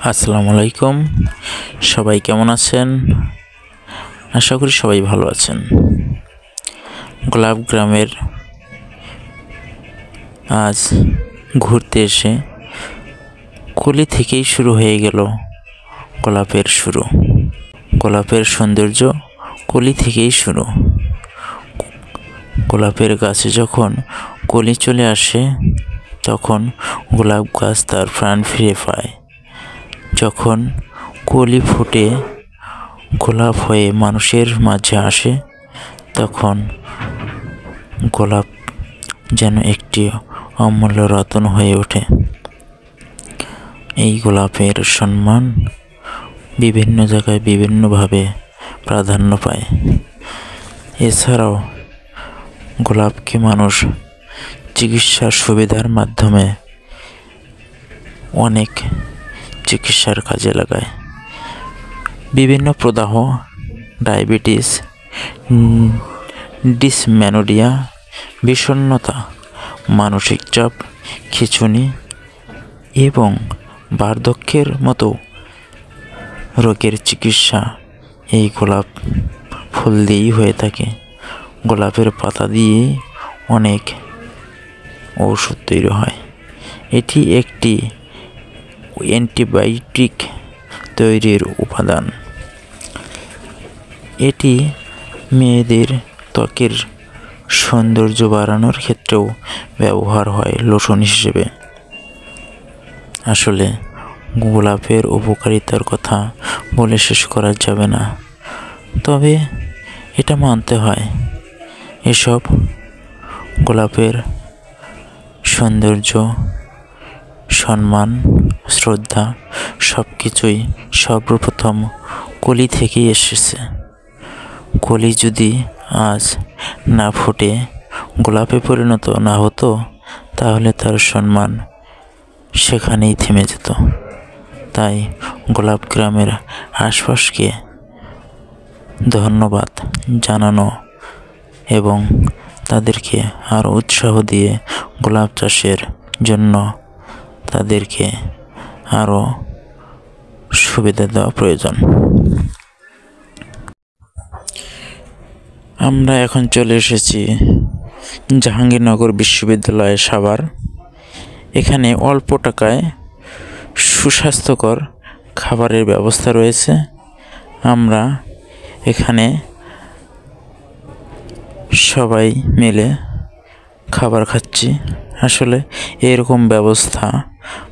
আসসালামু আলাইকুম। সবাই কেমন আছেন? আশা করি সবাই ভালো আছেন। গোলাপ গ্রামের আজ ঘুরতে এসে কলি থেকেই শুরু হয়ে গেল গোলাপের শুরু। গোলাপের সৌন্দর্য কলি থেকেই শুরু। গোলাপের গাছে যখন কলি চলে আসে তখন গোলাপ গাছ তার প্রাণ ফিরে পায়। যখন কলি ফুটে গোলাপ হয়ে মানুষের মাঝে আসে তখন গোলাপ যেন একটি অমূল্য রত্ন হয়ে ওঠে। এই গোলাপের সম্মান বিভিন্ন জায়গায় বিভিন্নভাবে প্রাধান্য পায়। এছাড়াও গোলাপকে মানুষ চিকিৎসার সুবিধার মাধ্যমে অনেক চিকিৎসার কাজে লাগায়। বিভিন্ন প্রদাহ, ডায়াবেটিস, ডিসমেনোরিয়া, বিষণ্ণতা, মানসিক চাপ, খিঁচুনি এবং বার্ধক্যের মতো রোগের চিকিৎসা এই গোলাপ ফুল দিয়েই হয়ে থাকে। গোলাপের পাতা দিয়ে অনেক ঔষধ তৈরি হয়। এটি একটি অ্যান্টিবায়োটিক তৈরির উপাদান। এটি মেয়েদের ত্বকের সৌন্দর্য বাড়ানোর ক্ষেত্রেও ব্যবহার হয় লোশন হিসেবে। আসলে গোলাপের উপকারিতার কথা বলে শেষ করা যাবে না, তবে এটা মানতে হয় এসব গোলাপের সৌন্দর্য, সম্মান, শ্রদ্ধা সব কিছুই সর্বপ্রথম কলি থেকেই এসেছে। কলি যদি আজ না ফুটে গোলাপে পরিণত না হতো তাহলে তার সম্মান সেখানেই থেমে যেত। তাই গোলাপ গ্রামের আশপাশকে ধন্যবাদ জানানো এবং তাদেরকে আরও উৎসাহ দিয়ে গোলাপ চাষের জন্য তাদেরকে আরও সুবিধা দেওয়া প্রয়োজন। আমরা এখন চলে এসেছি জাহাঙ্গীরনগর বিশ্ববিদ্যালয় সাভার। এখানে অল্প টাকায় সুস্বাস্থ্যকর খাবারের ব্যবস্থা রয়েছে। আমরা এখানে সবাই মিলে খাবার খাচ্ছি। আসলে এরকম ব্যবস্থা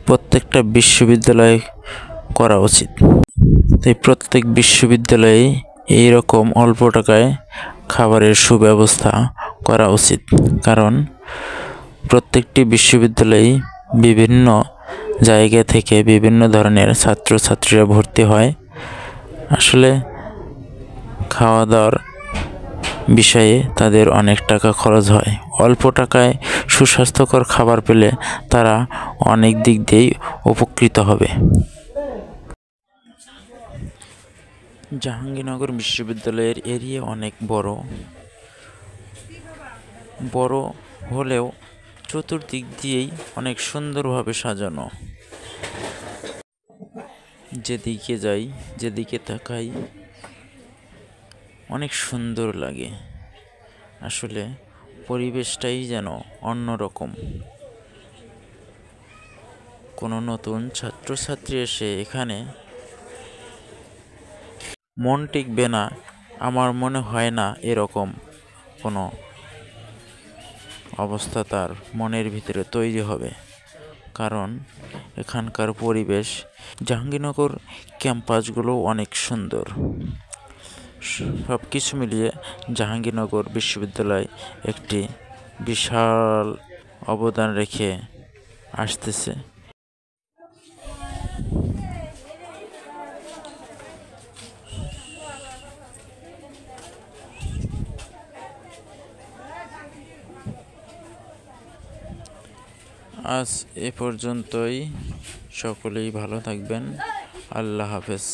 প্রত্যেকটা বিশ্ববিদ্যালয়ে করা উচিত। তাই প্রত্যেক বিশ্ববিদ্যালয়ে এইরকম অল্প টাকায় খাবারের সুব্যবস্থা করা উচিত, কারণ প্রত্যেকটি বিশ্ববিদ্যালয়ে বিভিন্ন জায়গা থেকে বিভিন্ন ধরনের ছাত্রছাত্রীরা ভর্তি হয়। আসলে খাওয়া দাওয়ার বিষয়ে তাদের অনেক টাকা খরচ হয়। অল্প টাকায় সুস্বাস্থ্যকর খাবার পেলে তারা অনেক দিক দিয়েই উপকৃত হবে। জাহাঙ্গীরনগর বিশ্ববিদ্যালয়ের এরিয়া অনেক বড় হলেও চতুর্দিক দিয়েই অনেক সুন্দরভাবে সাজানো। যেদিকে যাই, যেদিকে তাকাই অনেক সুন্দর লাগে। আসলে পরিবেশটাই যেন অন্যরকম। কোনো নতুন ছাত্রছাত্রী এসে এখানে মন টিকবে না, আমার মনে হয় না এরকম কোনো অবস্থা তার মনের ভিতরে তৈরি হবে, কারণ এখানকার পরিবেশ, জাহাঙ্গীরনগর ক্যাম্পাসগুলো অনেক সুন্দর। সব কিছু মিলিয়ে জাহাঙ্গীরনগর বিশ্ববিদ্যালয় একটি বিশাল অবদান রেখে আসতেছে। আজ এ পর্যন্তই। সকলেই ভালো থাকবেন। আল্লাহ হাফেজ।